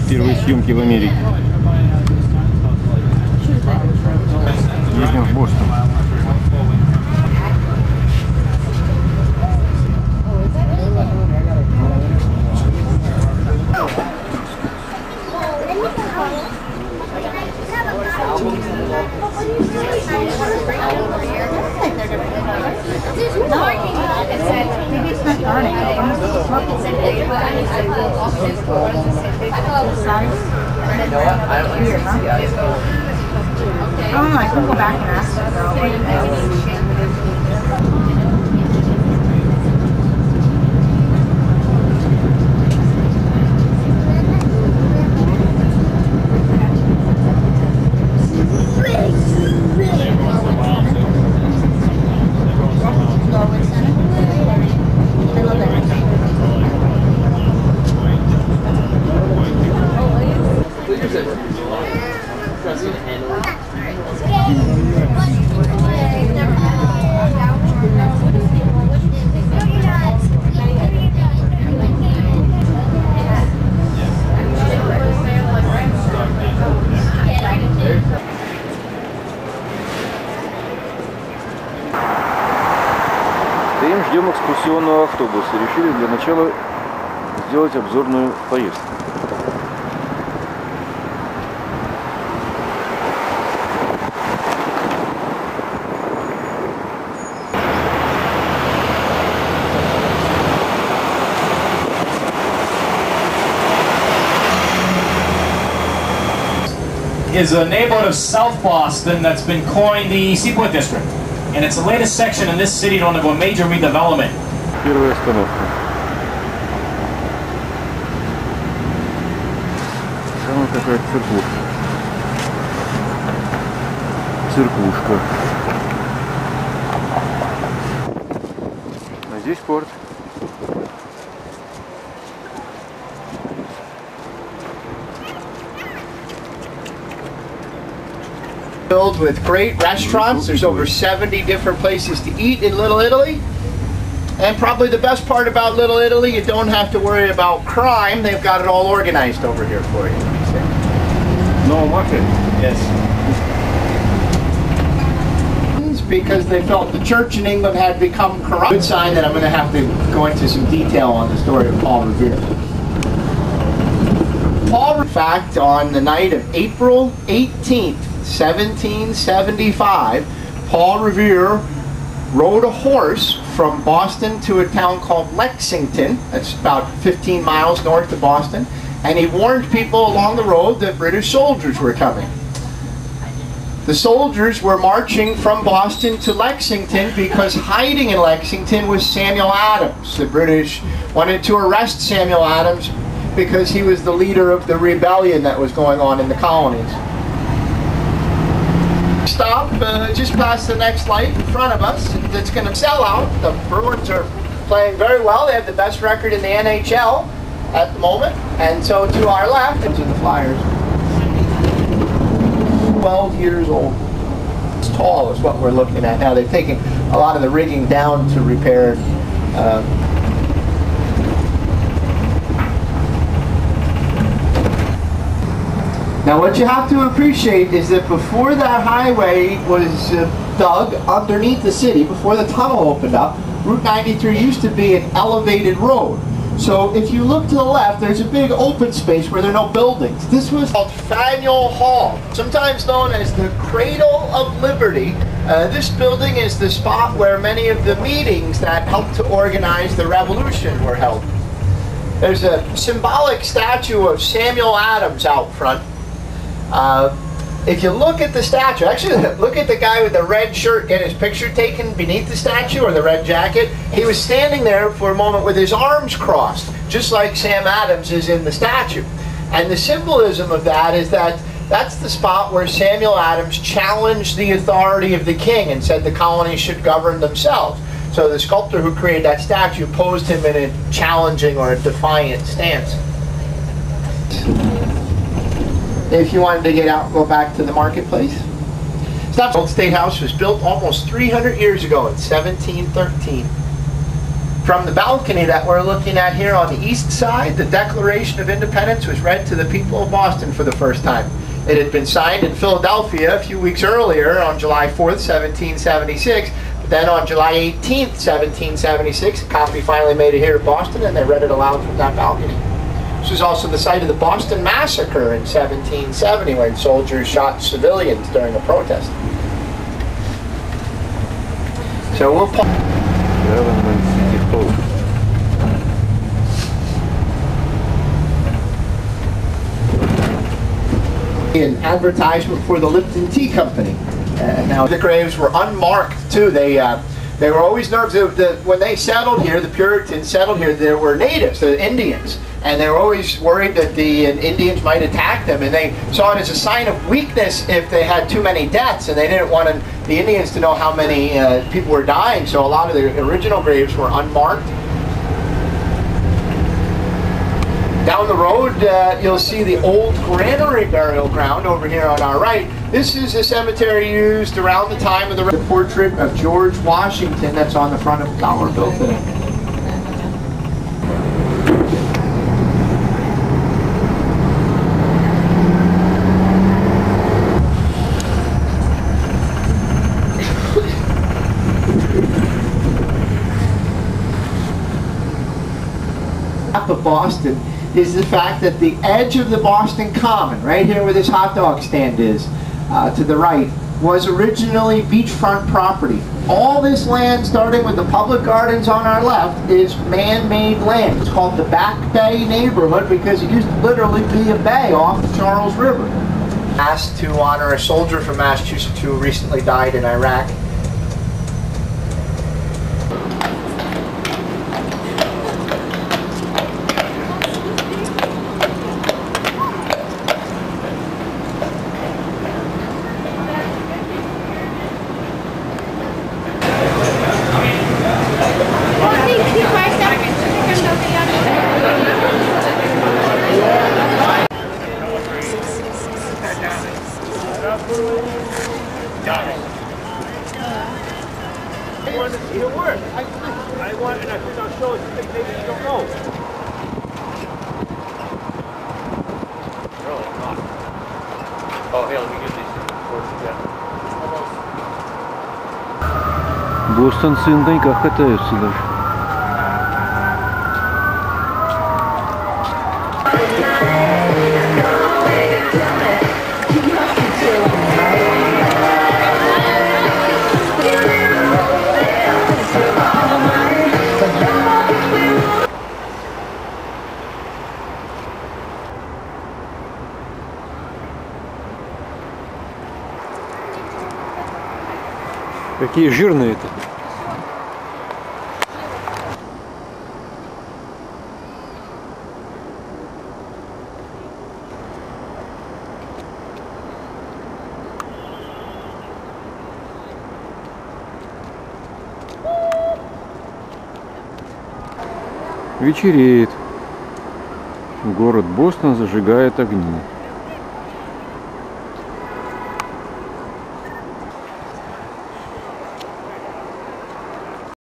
Первые съемки в Америке. Едем в Бостон. Oh, I can go back and ask her. Стоим, ждем экскурсионного автобуса. Решили для начала сделать обзорную поездку. Is a neighborhood of South Boston that's been coined the Seaport District. And it's the latest section in this city to undergo a major redevelopment. Первая остановка. Самая такая церквушка. Церквушка. А здесь порт. Filled with great restaurants. There's over 70 different places to eat in Little Italy. And probably the best part about Little Italy, you don't have to worry about crime. They've got it all organized over here for you. No mafia? Yes. Because they felt the church in England had become corrupt. Good sign that I'm going to have to go into some detail on the story of Paul Revere. Paul, in fact, on the night of April 18th, 1775, Paul Revere rode a horse from Boston to a town called Lexington. That's about 15 miles north of Boston. And he warned people along the road that British soldiers were coming. The soldiers were marching from Boston to Lexington because hiding in Lexington was Samuel Adams. The British wanted to arrest Samuel Adams because he was the leader of the rebellion that was going on in the colonies. Stop just past the next light in front of us. It's going to sell out. The Bruins are playing very well. They have the best record in the NHL at the moment. And so to our left, into the Flyers. 12 years old. It's tall is what we're looking at now. They're taking a lot of the rigging down to repair. Now what you have to appreciate is that before that highway was dug underneath the city, before the tunnel opened up, Route 93 used to be an elevated road. So if you look to the left, there's a big open space where there are no buildings. This was called Faneuil Hall, sometimes known as the Cradle of Liberty. This building is the spot where many of the meetings that helped to organize the revolution were held. There's a symbolic statue of Samuel Adams out front. If you look at the statue, actually look at the guy with the red shirt getting his picture taken beneath the statue, or the red jacket. He was standing there for a moment with his arms crossed, just like Sam Adams is in the statue. And the symbolism of that is that that's the spot where Samuel Adams challenged the authority of the king and said the colonies should govern themselves. So the sculptor who created that statue posed him in a challenging or a defiant stance. If you wanted to get out and go back to the marketplace. The Old State House was built almost 300 years ago in 1713. From the balcony that we're looking at here on the east side, the Declaration of Independence was read to the people of Boston for the first time. It had been signed in Philadelphia a few weeks earlier on July 4th, 1776. But then on July 18th, 1776, a copy finally made it here to Boston, and they read it aloud from that balcony. This was also the site of the Boston Massacre in 1770, when soldiers shot civilians during a protest. So we'll pause. Government City Hall. An advertisement for the Lipton Tea Company. Now the graves were unmarked too. They were always nervous that when they settled here, the Puritans settled here, there were natives, the Indians, and they were always worried that the Indians might attack them, and they saw it as a sign of weakness if they had too many deaths, and they didn't want the Indians to know how many people were dying, so a lot of the original graves were unmarked. Down the road, you'll see the old granary burial ground over here on our right. This is a cemetery used around the time of the portrait of George Washington that's on the front of the dollar bill today. Of Boston is the fact that the edge of the Boston Common, right here where this hot dog stand is, to the right, was originally beachfront property. All this land, starting with the public gardens on our left, is man-made land. It's called the Back Bay neighborhood because it used to literally be a bay off the Charles River. Asked to honor a soldier from Massachusetts who recently died in Iraq. Бостонцы на коньках катаются даже. Какие жирные-то. Вечереет. Город Бостон зажигает огни.